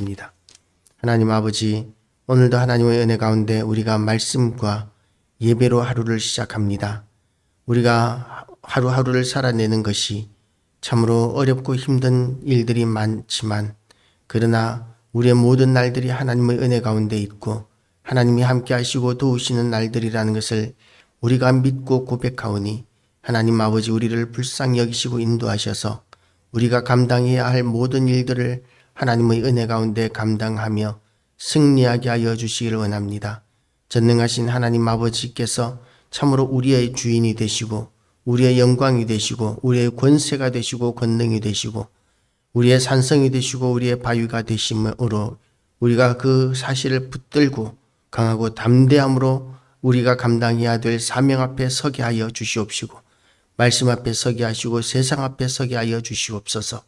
기도하겠습니다. 하나님 아버지, 오늘도 하나님의 은혜 가운데 우리가 말씀과 예배로 하루를 시작합니다. 우리가 하루하루를 살아내는 것이 참으로 어렵고 힘든 일들이 많지만, 그러나 우리의 모든 날들이 하나님의 은혜 가운데 있고 하나님이 함께 하시고 도우시는 날들이라는 것을 우리가 믿고 고백하오니, 하나님 아버지, 우리를 불쌍히 여기시고 인도하셔서 우리가 감당해야 할 모든 일들을 하나님의 은혜 가운데 감당하며 승리하게 하여 주시기를 원합니다. 전능하신 하나님 아버지께서 참으로 우리의 주인이 되시고 우리의 영광이 되시고 우리의 권세가 되시고 권능이 되시고 우리의 산성이 되시고 우리의 바위가 되심으로, 우리가 그 사실을 붙들고 강하고 담대함으로 우리가 감당해야 될 사명 앞에 서게 하여 주시옵시고, 말씀 앞에 서게 하시고 세상 앞에 서게 하여 주시옵소서.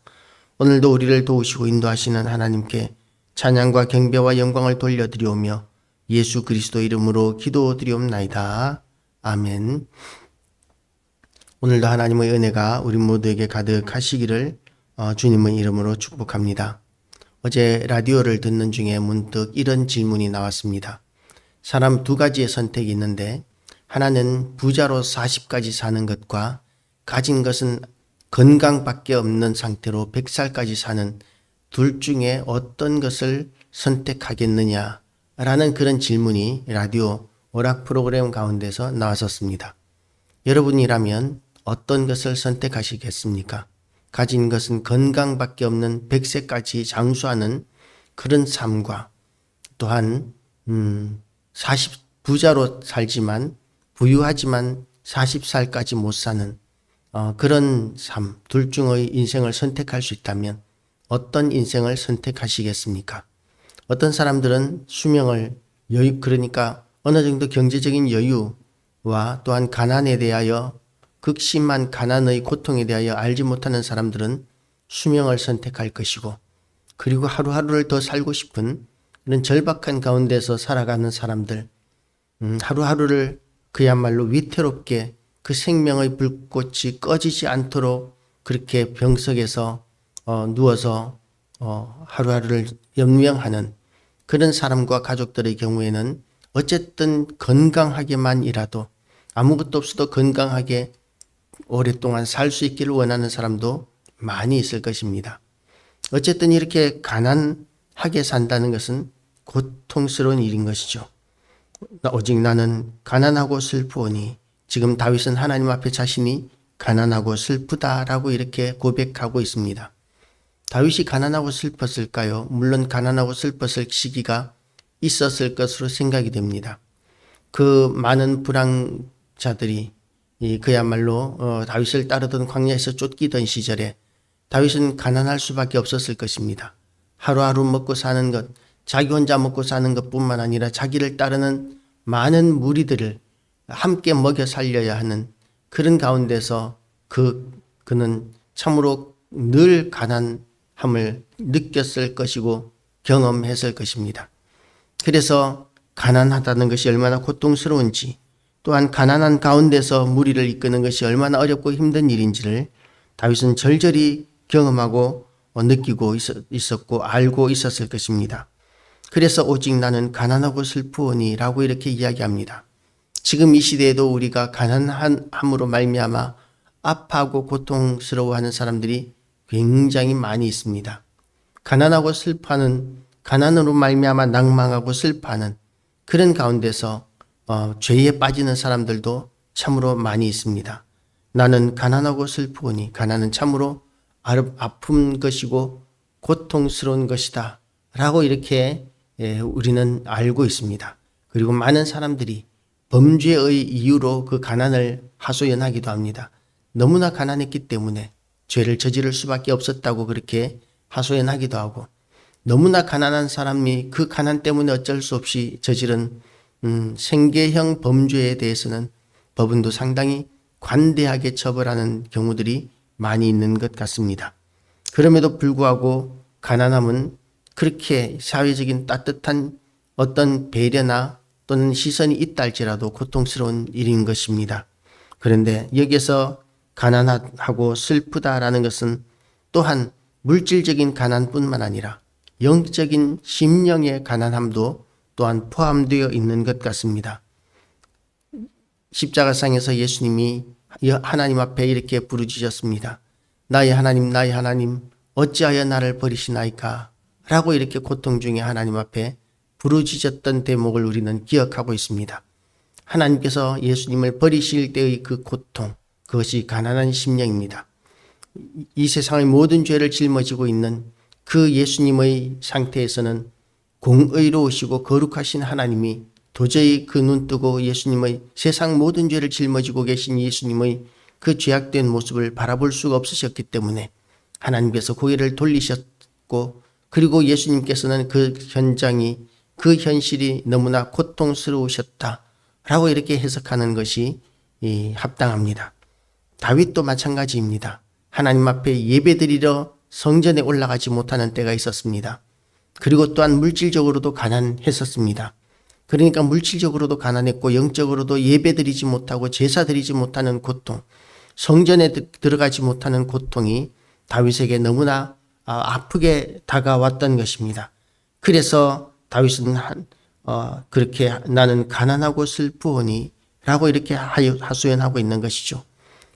오늘도 우리를 도우시고 인도하시는 하나님께 찬양과 경배와 영광을 돌려드리오며 예수 그리스도 이름으로 기도드리옵나이다. 아멘. 오늘도 하나님의 은혜가 우리 모두에게 가득하시기를 주님의 이름으로 축복합니다. 어제 라디오를 듣는 중에 문득 이런 질문이 나왔습니다. 사람 두 가지의 선택이 있는데, 하나는 부자로 40까지 사는 것과 가진 것은 건강밖에 없는 상태로 100살까지 사는 둘 중에 어떤 것을 선택하겠느냐라는 그런 질문이 라디오 오락 프로그램 가운데서 나왔었습니다. 여러분이라면 어떤 것을 선택하시겠습니까? 가진 것은 건강밖에 없는 100세까지 장수하는 그런 삶과, 또한 부자로 살지만 부유하지만 40살까지 못 사는 그런 삶, 둘 중의 인생을 선택할 수 있다면 어떤 인생을 선택하시겠습니까? 어떤 사람들은 수명을 그러니까 어느 정도 경제적인 여유와 또한 가난에 대하여, 극심한 가난의 고통에 대하여 알지 못하는 사람들은 수명을 선택할 것이고, 그리고 하루하루를 더 살고 싶은 그런 절박한 가운데서 살아가는 사람들, 하루하루를 그야말로 위태롭게 그 생명의 불꽃이 꺼지지 않도록 그렇게 병석에서 누워서 하루하루를 연명하는 그런 사람과 가족들의 경우에는 어쨌든 건강하게만이라도, 아무것도 없어도 건강하게 오랫동안 살 수 있기를 원하는 사람도 많이 있을 것입니다. 어쨌든 이렇게 가난하게 산다는 것은 고통스러운 일인 것이죠. 오직 나는 가난하고 슬프오니, 지금 다윗은 하나님 앞에 자신이 가난하고 슬프다라고 이렇게 고백하고 있습니다. 다윗이 가난하고 슬펐을까요? 물론 가난하고 슬펐을 시기가 있었을 것으로 생각이 됩니다. 그 많은 불황자들이 그야말로 다윗을 따르던 광야에서 쫓기던 시절에 다윗은 가난할 수밖에 없었을 것입니다. 하루하루 먹고 사는 것, 자기 혼자 먹고 사는 것뿐만 아니라 자기를 따르는 많은 무리들을 함께 먹여 살려야 하는 그런 가운데서 그는 참으로 늘 가난함을 느꼈을 것이고 경험했을 것입니다. 그래서 가난하다는 것이 얼마나 고통스러운지, 또한 가난한 가운데서 무리를 이끄는 것이 얼마나 어렵고 힘든 일인지를 다윗은 절절히 경험하고 느끼고 있었고 알고 있었을 것입니다. 그래서 오직 나는 가난하고 슬프오니 라고 이렇게 이야기합니다. 지금 이 시대에도 우리가 가난함으로 말미암아 아파하고 고통스러워하는 사람들이 굉장히 많이 있습니다. 가난하고 슬퍼하는, 가난으로 말미암아 낭망하고 슬퍼하는 그런 가운데서 죄에 빠지는 사람들도 참으로 많이 있습니다. 나는 가난하고 슬프오니, 가난은 참으로 아픈 것이고 고통스러운 것이다 라고 이렇게 우리는 알고 있습니다. 그리고 많은 사람들이 범죄의 이유로 그 가난을 하소연하기도 합니다. 너무나 가난했기 때문에 죄를 저지를 수밖에 없었다고 그렇게 하소연하기도 하고, 너무나 가난한 사람이 그 가난 때문에 어쩔 수 없이 저지른 생계형 범죄에 대해서는 법원도 상당히 관대하게 처벌하는 경우들이 많이 있는 것 같습니다. 그럼에도 불구하고 가난함은 그렇게 사회적인 따뜻한 어떤 배려나 또는 시선이 있다 할지라도 고통스러운 일인 것입니다. 그런데 여기에서 가난하고 슬프다라는 것은 또한 물질적인 가난뿐만 아니라 영적인 심령의 가난함도 또한 포함되어 있는 것 같습니다. 십자가상에서 예수님이 하나님 앞에 이렇게 부르짖었습니다. 나의 하나님, 어찌하여 나를 버리시나이까? 라고 이렇게 고통 중에 하나님 앞에 부르짖었던 대목을 우리는 기억하고 있습니다. 하나님께서 예수님을 버리실 때의 그 고통, 그것이 가난한 심령입니다. 이 세상의 모든 죄를 짊어지고 있는 그 예수님의 상태에서는 공의로우시고 거룩하신 하나님이 도저히 그 눈 뜨고 예수님의 세상 모든 죄를 짊어지고 계신 예수님의 그 죄악된 모습을 바라볼 수가 없으셨기 때문에 하나님께서 고개를 돌리셨고, 그리고 예수님께서는 그 현장이, 그 현실이 너무나 고통스러우셨다라고 이렇게 해석하는 것이 합당합니다. 다윗도 마찬가지입니다. 하나님 앞에 예배드리러 성전에 올라가지 못하는 때가 있었습니다. 그리고 또한 물질적으로도 가난했었습니다. 그러니까 물질적으로도 가난했고 영적으로도 예배드리지 못하고 제사드리지 못하는 고통, 성전에 들어가지 못하는 고통이 다윗에게 너무나 아프게 다가왔던 것입니다. 그래서 다윗은 그렇게 나는 가난하고 슬프오니 라고 이렇게 하소연하고 있는 것이죠.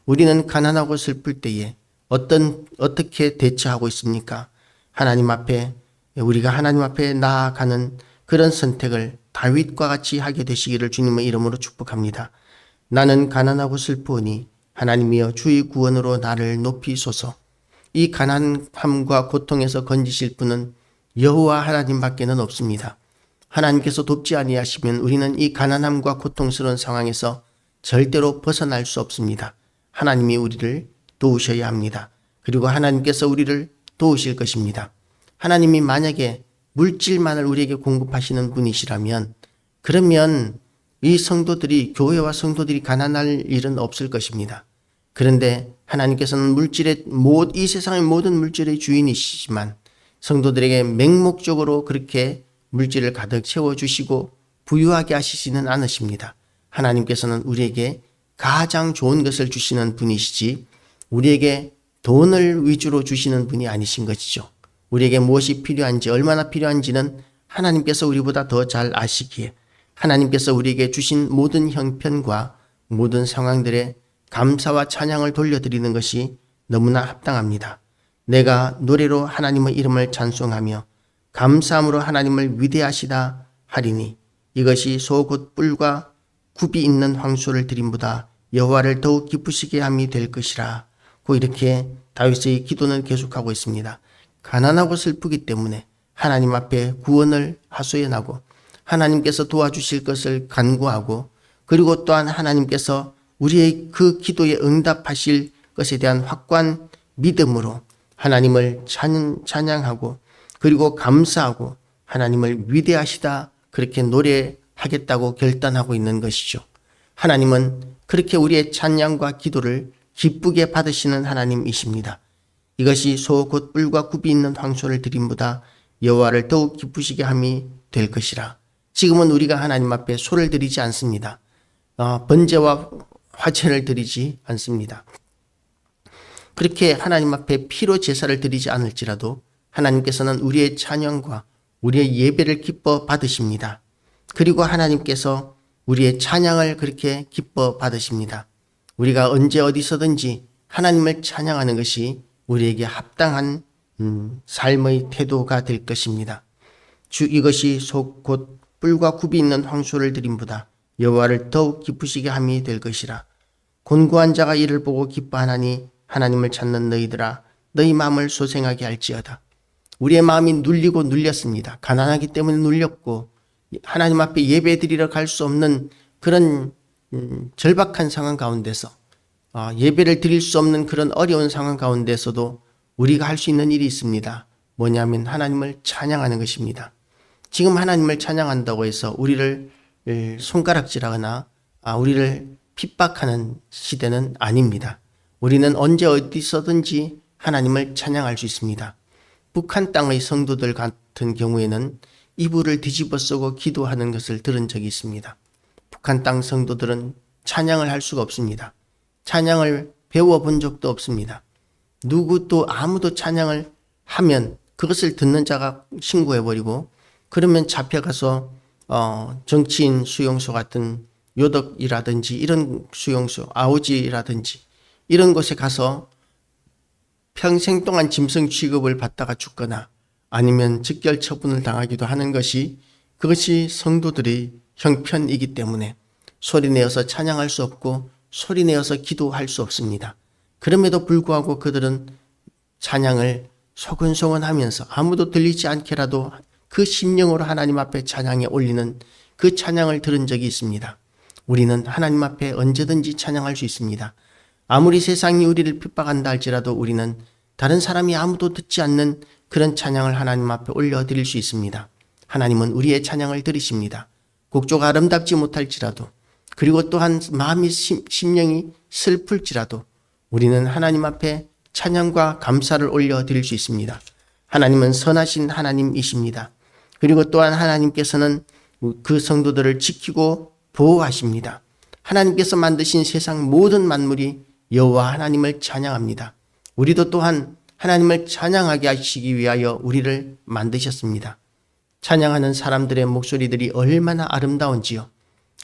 우리는 가난하고 슬플 때에 어떻게 대처하고 있습니까? 우리가 하나님 앞에 나아가는 그런 선택을 다윗과 같이 하게 되시기를 주님의 이름으로 축복합니다. 나는 가난하고 슬프오니 하나님이여 주의 구원으로 나를 높이소서. 이 가난함과 고통에서 건지실 분은 여호와 하나님밖에는 없습니다. 하나님께서 돕지 아니하시면 우리는 이 가난함과 고통스러운 상황에서 절대로 벗어날 수 없습니다. 하나님이 우리를 도우셔야 합니다. 그리고 하나님께서 우리를 도우실 것입니다. 하나님이 만약에 물질만을 우리에게 공급하시는 분이시라면, 그러면 이 성도들이, 교회와 성도들이 가난할 일은 없을 것입니다. 그런데 하나님께서는 이 세상의 모든 물질의 주인이시지만 성도들에게 맹목적으로 그렇게 물질을 가득 채워주시고 부유하게 하시지는 않으십니다. 하나님께서는 우리에게 가장 좋은 것을 주시는 분이시지 우리에게 돈을 위주로 주시는 분이 아니신 것이죠. 우리에게 무엇이 필요한지, 얼마나 필요한지는 하나님께서 우리보다 더 잘 아시기에 하나님께서 우리에게 주신 모든 형편과 모든 상황들에 감사와 찬양을 돌려드리는 것이 너무나 합당합니다. 내가 노래로 하나님의 이름을 찬송하며 감사함으로 하나님을 위대하시다 하리니 이것이 소 곧 뿔과 굽이 있는 황소를 드림보다 여호와를 더욱 기쁘시게 함이 될 것이라. 고 이렇게 다윗의 기도는 계속하고 있습니다. 가난하고 슬프기 때문에 하나님 앞에 구원을 하소연하고 하나님께서 도와주실 것을 간구하고, 그리고 또한 하나님께서 우리의 그 기도에 응답하실 것에 대한 확고한 믿음으로 하나님을 찬양하고 그리고 감사하고 하나님을 위대하시다 그렇게 노래하겠다고 결단하고 있는 것이죠. 하나님은 그렇게 우리의 찬양과 기도를 기쁘게 받으시는 하나님이십니다. 이것이 소 곧 뿔과 굽이 있는 황소를 드림보다 여호와를 더욱 기쁘시게 함이 될 것이라. 지금은 우리가 하나님 앞에 소를 드리지 않습니다. 번제와 화제를 드리지 않습니다. 그렇게 하나님 앞에 피로 제사를 드리지 않을지라도 하나님께서는 우리의 찬양과 우리의 예배를 기뻐 받으십니다. 그리고 하나님께서 우리의 찬양을 그렇게 기뻐 받으십니다. 우리가 언제 어디서든지 하나님을 찬양하는 것이 우리에게 합당한 삶의 태도가 될 것입니다. 이것이 소 곧 뿔과 굽이 있는 황소를 드림보다 여호와를 더욱 기쁘시게 함이 될 것이라. 곤고한 자가 이를 보고 기뻐하나니 하나님을 찾는 너희들아 너희 마음을 소생하게 할지어다. 우리의 마음이 눌리고 눌렸습니다. 가난하기 때문에 눌렸고 하나님 앞에 예배드리러 갈 수 없는 그런 절박한 상황 가운데서, 예배를 드릴 수 없는 그런 어려운 상황 가운데서도 우리가 할 수 있는 일이 있습니다. 뭐냐면 하나님을 찬양하는 것입니다. 지금 하나님을 찬양한다고 해서 우리를 손가락질하거나 우리를 핍박하는 시대는 아닙니다. 우리는 언제 어디서든지 하나님을 찬양할 수 있습니다. 북한 땅의 성도들 같은 경우에는 이불을 뒤집어 쓰고 기도하는 것을 들은 적이 있습니다. 북한 땅 성도들은 찬양을 할 수가 없습니다. 찬양을 배워본 적도 없습니다. 아무도 찬양을 하면 그것을 듣는 자가 신고해버리고 그러면 잡혀가서 정치인 수용소 같은 요덕이라든지 이런 수용소, 아오지라든지 이런 곳에 가서 평생 동안 짐승 취급을 받다가 죽거나 아니면 즉결 처분을 당하기도 하는 것이 그것이 성도들의 형편이기 때문에 소리내어서 찬양할 수 없고 소리내어서 기도할 수 없습니다. 그럼에도 불구하고 그들은 찬양을 소근소근 하면서 아무도 들리지 않게라도 그 심령으로 하나님 앞에 찬양에 올리는 그 찬양을 들은 적이 있습니다. 우리는 하나님 앞에 언제든지 찬양할 수 있습니다. 아무리 세상이 우리를 핍박한다 할지라도 우리는 다른 사람이 아무도 듣지 않는 그런 찬양을 하나님 앞에 올려드릴 수 있습니다. 하나님은 우리의 찬양을 들으십니다. 곡조가 아름답지 못할지라도 그리고 또한 마음이 심령이 슬플지라도 우리는 하나님 앞에 찬양과 감사를 올려드릴 수 있습니다. 하나님은 선하신 하나님이십니다. 그리고 또한 하나님께서는 그 성도들을 지키고 보호하십니다. 하나님께서 만드신 세상 모든 만물이 여호와 하나님을 찬양합니다. 우리도 또한 하나님을 찬양하게 하시기 위하여 우리를 만드셨습니다. 찬양하는 사람들의 목소리들이 얼마나 아름다운지요.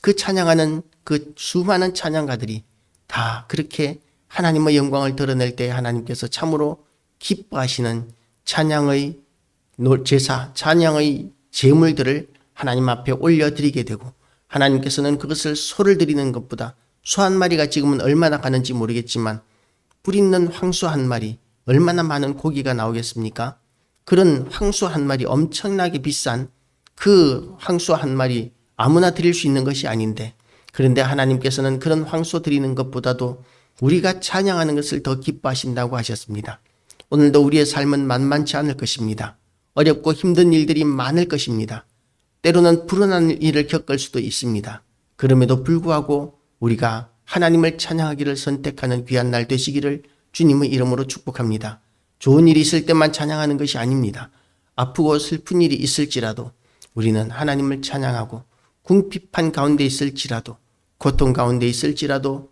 그 찬양하는 그 수많은 찬양가들이 다 그렇게 하나님의 영광을 드러낼 때 하나님께서 참으로 기뻐하시는 찬양의 제사, 찬양의 제물들을 하나님 앞에 올려드리게 되고 하나님께서는 그것을 소를 드리는 것보다 소 한 마리가 지금은 얼마나 가는지 모르겠지만 뿔 있는 황소 한 마리 얼마나 많은 고기가 나오겠습니까? 그런 황소 한 마리 엄청나게 비싼 그 황소 한 마리 아무나 드릴 수 있는 것이 아닌데 그런데 하나님께서는 그런 황소 드리는 것보다도 우리가 찬양하는 것을 더 기뻐하신다고 하셨습니다. 오늘도 우리의 삶은 만만치 않을 것입니다. 어렵고 힘든 일들이 많을 것입니다. 때로는 불운한 일을 겪을 수도 있습니다. 그럼에도 불구하고 우리가 하나님을 찬양하기를 선택하는 귀한 날 되시기를 주님의 이름으로 축복합니다. 좋은 일이 있을 때만 찬양하는 것이 아닙니다. 아프고 슬픈 일이 있을지라도 우리는 하나님을 찬양하고 궁핍한 가운데 있을지라도 고통 가운데 있을지라도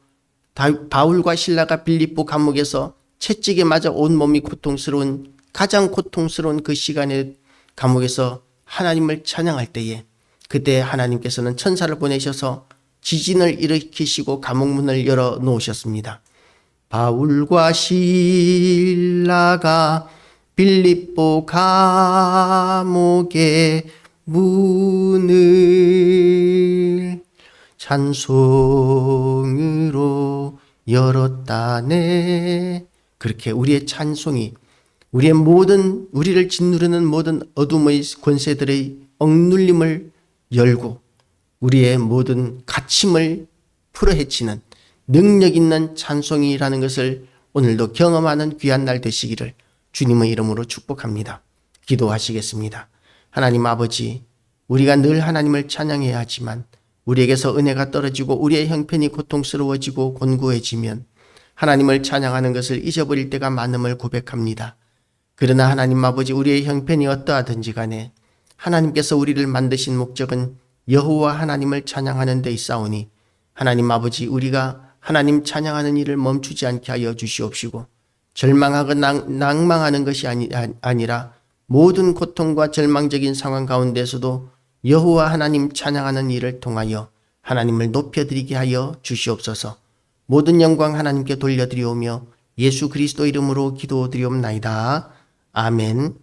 바울과 실라가 빌립보 감옥에서 채찍에 맞아 온몸이 고통스러운 가장 고통스러운 그 시간에 감옥에서 하나님을 찬양할 때에 그때 하나님께서는 천사를 보내셔서 지진을 일으키시고 감옥문을 열어 놓으셨습니다. 바울과 실라가 빌립보 감옥의 문을 찬송으로 열었다네. 그렇게 우리의 찬송이 우리를 짓누르는 모든 어둠의 권세들의 억눌림을 열고 우리의 모든 갇힘을 풀어헤치는 능력 있는 찬송이라는 것을 오늘도 경험하는 귀한 날 되시기를 주님의 이름으로 축복합니다. 기도하시겠습니다. 하나님 아버지, 우리가 늘 하나님을 찬양해야 하지만 우리에게서 은혜가 떨어지고 우리의 형편이 고통스러워지고 곤고해지면 하나님을 찬양하는 것을 잊어버릴 때가 많음을 고백합니다. 그러나 하나님 아버지, 우리의 형편이 어떠하든지 간에 하나님께서 우리를 만드신 목적은 여호와 하나님을 찬양하는 데 있사오니 하나님 아버지, 우리가 하나님 찬양하는 일을 멈추지 않게 하여 주시옵시고 절망하고 낭망하는 것이 아니라 모든 고통과 절망적인 상황 가운데서도 여호와 하나님 찬양하는 일을 통하여 하나님을 높여드리게 하여 주시옵소서. 모든 영광 하나님께 돌려드리오며 예수 그리스도 이름으로 기도드리옵나이다. 아멘.